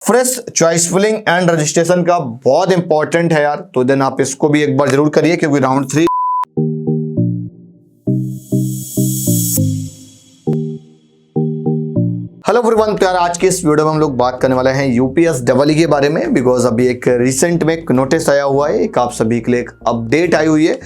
Fresh choice filling and registration का बहुत important है यार, तो देन आप इसको भी एक बार जरूर करिए क्योंकि राउंड 3 हेलो एवरीवन। तो यार आज के इस वीडियो में हम लोग बात करने वाले हैं यूपीएस डबल के बारे में, बिकॉज अभी एक रिसेंट में एक नोटिस आया हुआ है, एक आप सभी के लिए एक अपडेट आई हुई है,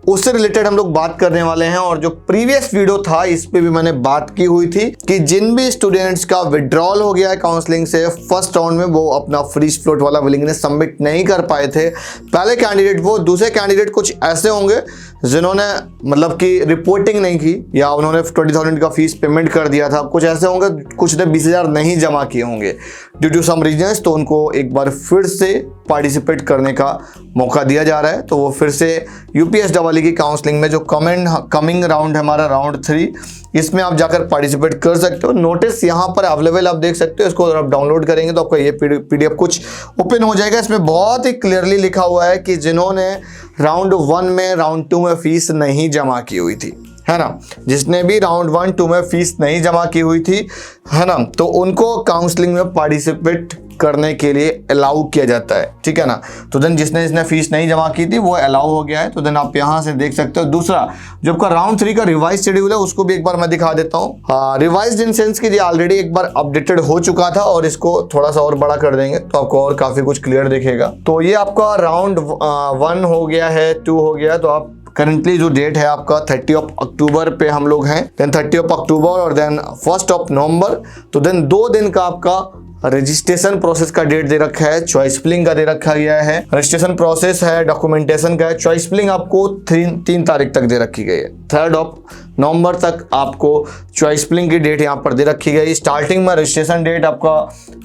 उससे रिलेटेड हम लोग बात करने वाले हैं। और जो प्रीवियस वीडियो था इस पे भी मैंने बात की हुई थी कि जिन भी स्टूडेंट्स का विड्रॉल हो गया है काउंसलिंग से फर्स्ट राउंड में, वो अपना फ्री फ्लोट वाला विलिंगनेस सबमिट नहीं कर पाए थे पहले कैंडिडेट, वो दूसरे कैंडिडेट कुछ ऐसे होंगे जिन्होंने मतलब कि रिपोर्टिंग नहीं की या उन्होंने 20,000 का फीस पेमेंट कर दिया था, कुछ ऐसे होंगे कुछ ने 20,000 नहीं जमा किए होंगे ड्यू टू सम रीजंस, तो उनको एक बार फिर से पार्टिसिपेट करने का मौका दिया जा रहा है। तो वो फिर से यूपीएस डबल की काउंसलिंग में जो कमिंग राउंड है हमारा राउंड 3, इसमें आप जाकर पार्टिसिपेट कर सकते हो। नोटिस यहाँ पर अवेलेबल आप देख सकते हो, इसको अगर आप डाउनलोड करेंगे तो आपको ये पीडीएफ कुछ ओपन हो जाएगा। इसमें बहुत ही क्लियरली लिखा हुआ है कि जिन्होंने राउंड 1 में राउंड 2 में फीस नहीं जमा की हुई थी, है ना, जिसने भी राउंड 1, 2 में फीस नहीं जमा की हुई थी, है ना, तो उनको काउंसलिंग में पार्टिसिपेट करने के लिए अलाउ किया जाता है, ठीक है ना। तो देन जिसने फीस नहीं जमा की थी वो अलाउ हो गया है, तो देन आप यहाँ से देख सकते हो। दूसरा जो आपका राउंड 3 का रिवाइज शेड्यूल है उसको भी एक बार मैं दिखा देता हूँ। रिवाइज इन सेंस कि ये ऑलरेडी एक बार अपडेटेड हो चुका था और इसको थोड़ा सा और बड़ा कर देंगे तो आपको और काफी कुछ क्लियर दिखेगा। तो ये आपका राउंड 1 हो गया है, 2 हो गया, तो आप करंटली जो डेट है आपका 30 अक्टूबर पे हम लोग हैं, देन 30 अक्टूबर और देन 1 नवंबर, तो देन 2 दिन का आपका रजिस्ट्रेशन प्रोसेस का डेट दे रखा है, चॉइस फिलिंग का दे रखा गया है, रजिस्ट्रेशन प्रोसेस है, डॉक्यूमेंटेशन का है, चॉइस फिलिंग आपको 3 तारीख तक दे रखी गई है, 3 नवंबर तक आपको चॉइस फिलिंग की डेट यहाँ पर दे रखी गई। स्टार्टिंग में रजिस्ट्रेशन डेट आपका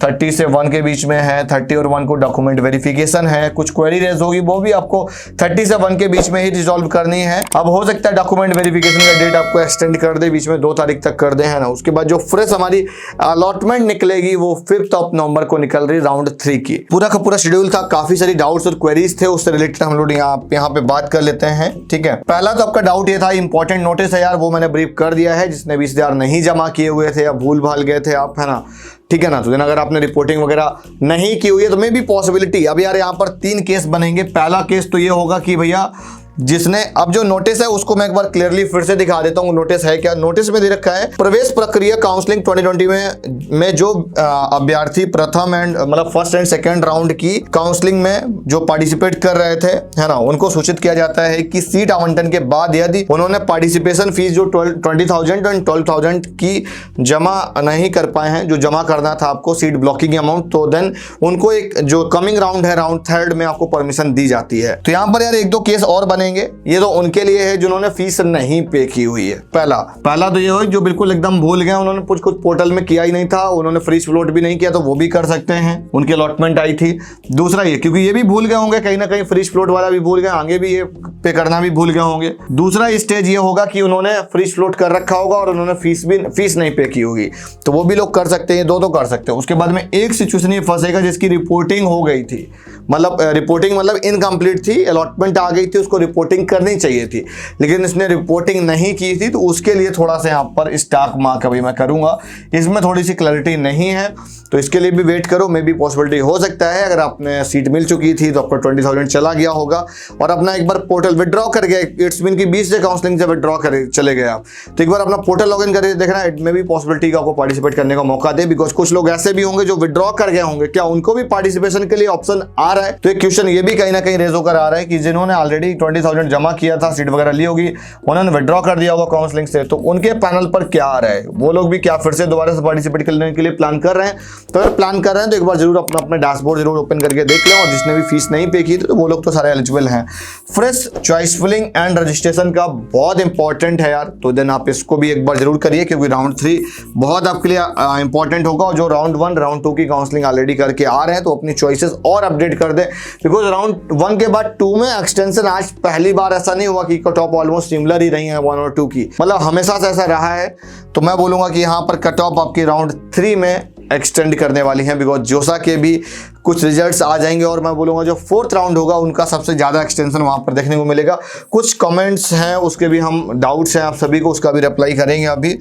30 से 1 के बीच में है, 30 और 1 को डॉक्यूमेंट वेरिफिकेशन है, कुछ क्वेरी रेज होगी वो भी आपको 30 से 1 के बीच में ही रिजॉल्व करनी है। अब हो सकता है डॉक्यूमेंट वेरिफिकेशन का डेट आपको एक्सटेंड कर दे, बीच में 2 तारीख तक कर दे, है ना। उसके बाद जो फ्रेश हमारी अलॉटमेंट निकलेगी वो 5 नवंबर को निकल रही राउंड 3 की। पूरा का पूरा शेड्यूल था, काफी सारी डाउट्स और क्वेरीज थे, उससे रिलेटेड हम लोग यहाँ पे बात कर लेते हैं, ठीक है। पहला तो आपका डाउट ये था, इंपॉर्टेंट नोटिस है यार, वो मैंने ब्रीफ कर दिया है, जिसने 20,000 नहीं जमा किए हुए थे या भूल भाल गए थे आप, है ना, ठीक है ना। तो अगर आपने रिपोर्टिंग वगैरह नहीं की हुई है तो मे भी पॉसिबिलिटी, अब यार यहाँ पर 3 केस बनेंगे। पहला केस तो ये होगा कि भैया जिसने, अब जो नोटिस है उसको मैं एक बार क्लियरली फिर से दिखा देता हूँ, नोटिस है क्या। नोटिस में दे रखा है प्रवेश प्रक्रिया काउंसलिंग 2020 में जो अभ्यर्थी प्रथम एंड मतलब फर्स्ट एंड सेकंड राउंड की काउंसलिंग में जो पार्टिसिपेट कर रहे थे, है ना, उनको सूचित किया जाता है कि सीट आवंटन के बाद यदि उन्होंने पार्टिसिपेशन फीस जो 20,000 एंड 12,000 की जमा नहीं कर पाए हैं, जो जमा करना था आपको सीट ब्लॉकिंग अमाउंट, तो देन उनको एक जो कमिंग राउंड है राउंड 3 में आपको परमिशन दी जाती है। तो यहाँ पर यार 1-2 केस और बने, ये तो उनके लिए है जिन्होंने फीस नहीं पे की हुई है। पहला तो ये हो जो बिल्कुल एकदम भूल गए, उन्होंने कुछ पोर्टल में किया ही नहीं था, उन्होंने फ्री फ्लोट भी नहीं किया, तो वो भी कर सकते हैं, उनकी अलॉटमेंट आई थी। दूसरा ये क्योंकि ये भी भूल गए होंगे कहीं ना कहीं, फ्री फ्लोट वाला भी भूल गए, आगे भी ये पे करना भी भूल गए होंगे। दूसरा स्टेज ये होगा कि उन्होंने फ्री फ्लोट कर रखा होगा और उन्होंने फीस नहीं पे की होगी, तो वो भी लोग कर सकते हैं, 2 कर सकते हैं। उसके बाद में एक सिचुएशन ये फंसेगा जिसकी रिपोर्टिंग हो गई थी, मतलब रिपोर्टिंग मतलब इनकम्प्लीट थी, अलॉटमेंट आ गई थी, उसको रिपोर्टिंग करनी चाहिए थी, लेकिन इसने रिपोर्टिंग नहीं की थी, तो उसके लिए थोड़ा सा यहाँ पर स्टॉक मार्क अभी मैं करूंगा, इसमें थोड़ी सी क्लैरिटी नहीं है, तो इसके लिए भी वेट करो, मे भी पॉसिबिलिटी हो सकता है। अगर आपने सीट मिल चुकी थी तो आपका 20,000 चला गया होगा और अपना एक बार पोर्टल विड्रॉ कर गए, इट्स मीन की 20 से काउंसलिंग से विड्रॉ कर चले गए आप, तो एक बार अपना पोर्टल लॉगिन करके देखना, इट में भी पॉसिबिलिटी का आपको पार्टिसिपेट करने का मौका दे, बिकॉज कुछ लोग ऐसे भी होंगे जो विड्रॉ कर गए होंगे, क्या उनको भी पार्टिसिपेशन के लिए ऑप्शन आ रहा है। तो एक क्वेश्चन ये भी कहीं ना कहीं रेज होकर आ रहा है कि जिन्होंने ऑलरेडी 20,000 जमा किया था, सीट वगैरह ली होगी, उन्होंने विड्रॉ कर दिया होगा काउंसलिंग से, तो उनके पैनल पर क्या आ रहा है, वो लोग भी क्या फिर से दोबारा से पार्टिसिपेट करने के लिए प्लान कर रहे हैं। तो अगर प्लान कर रहे हैं तो एक बार जरूर अपना डैशबोर्ड जरूर ओपन करके देख लें, और जिसने भी फीस नहीं पे की तो वो लोग तो सारे एलिजिबल हैं। Fresh choice filling and registration का बहुत इंपॉर्टेंट है यार, तो देन आप इसको भी एक बार जरूर करिए क्योंकि राउंड 3 बहुत आपके लिए इंपॉर्टेंट होगा। और जो राउंड 1 राउंड 2 की काउंसलिंग ऑलरेडी करके आ रहे हैं तो अपनी चॉइसेस और अपडेट कर दें, बिकॉज राउंड 1 के बाद 2 में एक्सटेंशन आज पहली बार ऐसा नहीं हुआ कि कट ऑफ ऑलमोस्ट सिमिलर ही रही है 1 और 2 की, मतलब हमेशा से ऐसा रहा है। तो मैं बोलूंगा कि यहाँ पर कट ऑफ आपकी राउंड 3 में एक्सटेंड करने वाली हैं, बिकॉज जोसा के भी कुछ रिजल्ट्स आ जाएंगे और मैं बोलूँगा जो 4th राउंड होगा उनका सबसे ज़्यादा एक्सटेंशन वहाँ पर देखने को मिलेगा। कुछ कमेंट्स हैं उसके भी हम डाउट्स हैं आप सभी को, उसका भी रिप्लाई करेंगे। अभी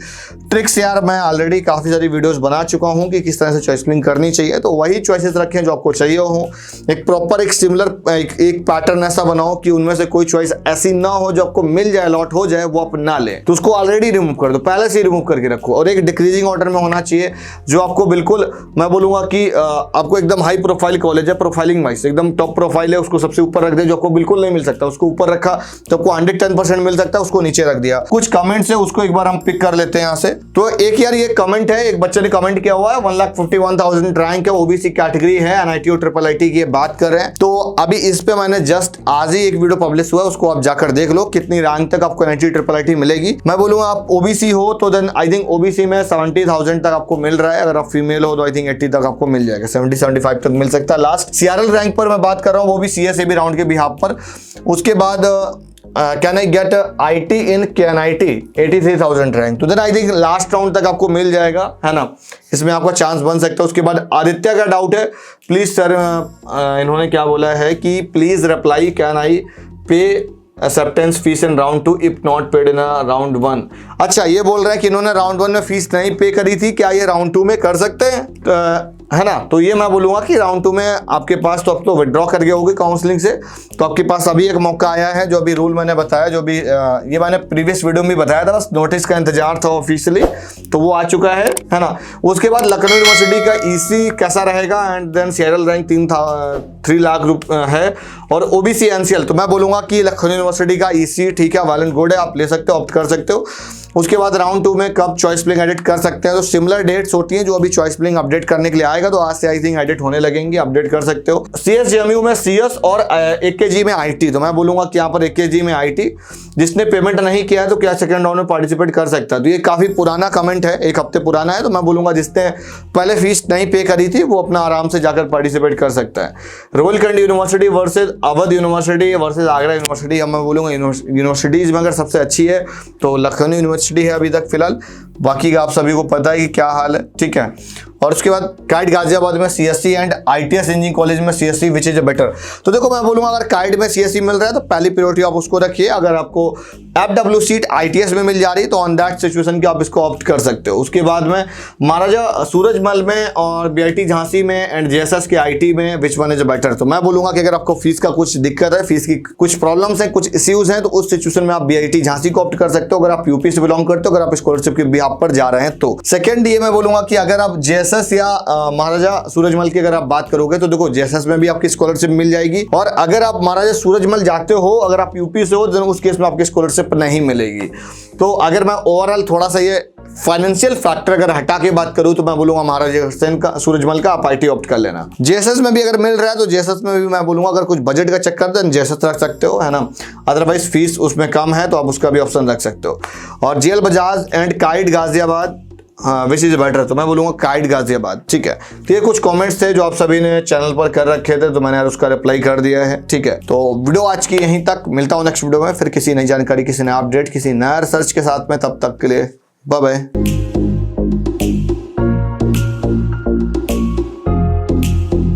ट्रिक्स यार मैं ऑलरेडी काफ़ी सारी वीडियोस बना चुका हूँ कि किस तरह से चॉइस फिलिंग करनी चाहिए, तो वही चॉइसेस रखें जो आपको चाहिए हो। एक प्रॉपर एक सिमिलर एक पैटर्न ऐसा बनाओ कि उनमें से कोई चॉइस ऐसी ना हो जो आपको मिल जाए, लॉट हो जाए, वो आप ना लें, तो उसको ऑलरेडी रिमूव कर दो, पहले से रिमूव करके रखो। और एक डिक्रीजिंग ऑर्डर में होना चाहिए जो आपको बिल्कुल मैं बोलूँगा कि आपको एकदम हाई प्रोफाइल कॉलेज है, प्रोफाइलिंग वाइज एकदम टॉप प्रोफाइल है, उसको सबसे ऊपर रख दे। जो आपको बिल्कुल नहीं मिल सकता उसको ऊपर रखा तो आपको 110% मिल सकता है, उसको नीचे रख दिया। कुछ कमेंट्स है उसको एक बार हम पिक कर लेते हैं यहाँ से। तो एक यार ये कमेंट है, एक बच्चे ने कमेंट किया हुआ है 1,51,000 रैंक है, ओबीसी कैटेगरी है, एनआईटी और ट्रिपल आईटी की बात कर रहे हैं। तो अभी इस पे मैंने जस्ट आज ही एक वीडियो पब्लिश हुआ है, उसको आप जाकर देख लो कितनी रैंक तक आपको एनआईटी ट्रिपल आईटी मिलेगी। मैं बोलूंगा आप ओबीसी हो तो देन आई थिंक ओबीसी में 70,000 तक आपको मिल रहा है, अगर आप फीमेल हो तो आई थिंक 80 तक आपको मिल जाएगा, 70-75 तक मिल सकता है लास्ट। सीआरएल रैंक पर मैं बात कर रहा हूँ, वो भी सीएसएबी राउंड के बिहाफ पर। उसके बाद can I get IT in KNIT 83,000 rank, तो then I think last round तक आपको मिल जाएगा, है ना, इसमें आपका चांस बन सकता है। उसके बाद आदित्य का डाउट है, प्लीज सर इन्होंने क्या बोला है कि प्लीज रिप्लाई कैन आई पे acceptance fees in round 2 if not paid in round 1। अच्छा ये बोल रहे हैं कि इन्होंने राउंड 1 में फीस नहीं पे करी थी, क्या ये राउंड 2 में कर सकते हैं, है ना। तो ये मैं बोलूँगा कि राउंड 2 में आपके पास तो अब तो विड्रॉ कर गए होगे काउंसलिंग से, तो आपके पास अभी एक मौका आया है। जो अभी रूल मैंने बताया, जो भी ये मैंने प्रीवियस वीडियो में बताया था, बस नोटिस का इंतजार था ऑफिशियली, तो वो आ चुका है ना। उसके बाद लखनऊ यूनिवर्सिटी का ईसी कैसा रहेगा, and then CRL rank 3 lakh है, और ओबीसी एनसीएल, तो मैं बोलूँगा कि लखनऊ यूनिवर्सिटी का ईसी ठीक है, वेल एंड गुड है, आप ले सकते हो, ऑप्ट कर सकते हो। उसके बाद राउंड 2 में कब चॉइस फिलिंग एडिट कर सकते हैं, तो सिमिलर डेट्स होती हैं जो अभी चॉइस फिलिंग अपडेट करने के लिए आएगा, तो आज से आई थिंक एडिट होने लगेंगे, अपडेट कर सकते हो। सीएसजेएमयू में सीएस और एकेजी में आईटी, तो मैं बोलूंगा कि यहाँ पर एकेजी में आईटी जिसने पेमेंट नहीं किया है तो क्या सेकंड राउंड में पार्टिसिपेट कर सकता है। तो ये काफी पुराना कमेंट है, 1 हफ्ते पुराना है, तो मैं बोलूंगा जिसने पहले फीस नहीं पे करी थी वो अपना आराम से जाकर पार्टिसिपेट कर सकता है। Rohilkhand university versus Awadh university versus Agra university, अब मैं बोलूंगा यूनिवर्सिटीज में अगर सबसे अच्छी है तो लखनऊ यूनिवर्सिटी है अभी तक फिलहाल, बाकी का आप सभी को पता है कि क्या हाल है, ठीक है। और उसके बाद काइट गाजियाबाद में CSC and ITS engineering college में सीएससी विच इज बेटर। तो देखो मैं बोलूंगा अगर काइट में सीएससी मिल रहा है तो पहली प्रायोरिटी आप उसको रखिए। अगर आपको एफडब्ल्यू सीट आईटीएस में मिल जा रही है तो ऑन दैट सिचुएशन की आप इसको ऑप्ट कर सकते हो। उसके बाद में महाराजा सूरजमल में और बीआईटी झांसी में एंड जेएसएस के आईटी में विच वन इज बेटर। तो मैं बोलूंगा कि अगर आपको फीस का कुछ दिक्कत है, फीस की कुछ प्रॉब्लम्स हैं, कुछ इश्यूज हैं, तो उस सिचुएशन में आप बीआईटी झांसी को ऑप्ट कर सकते हो अगर आप यूपी से बिलोंग करते हो, अगर आप स्कॉलरशिप के बिहाफ पर जा रहे हैं तो। सेकंड ये मैं बोलूंगा कि अगर आप जेएसएस या महाराजा सूरजमल की अगर आप बात करोगे तो देखो जेएसएस में भी आपकी स्कॉलरशिप मिल जाएगी, और अगर आप महाराजा सूरजमल जाते हो, अगर आप यूपी से हो तो उस केस में आपकी स्कॉलरशिप नहीं मिलेगी। तो अगर मैं ओवरऑल थोड़ा सा ये फाइनेंशियल फैक्टर अगर हटा के बात करूं तो मैं बोलूंगा महाराजा हुसैन का सूरजमल का आप आईटी ऑप्ट कर लेना। जेएसएस में भी अगर मिल रहा है तो जेएसएस में भी मैं बोलूंगा अगर कुछ बजट का चक्कर तो जेएसएस रख सकते हो, है ना। अदरवाइज फीस उसमें कम है तो आप उसका भी ऑप्शन रख सकते हो। और JL Bajaj and kite Ghaziabad which is better, तो मैं बोलूंगा काइट गाजियाबाद, ठीक है। तो ये कुछ कमेंट्स थे जो आप सभी ने चैनल पर कर रखे थे, तो मैंने यार उसका रिप्लाई कर दिया है, ठीक है। तो वीडियो आज की यहीं तक, मिलता हूं नेक्स्ट वीडियो में फिर किसी नई जानकारी, किसी नया अपडेट, किसी नया रिसर्च के साथ में। तब तक के लिए बाय बाय।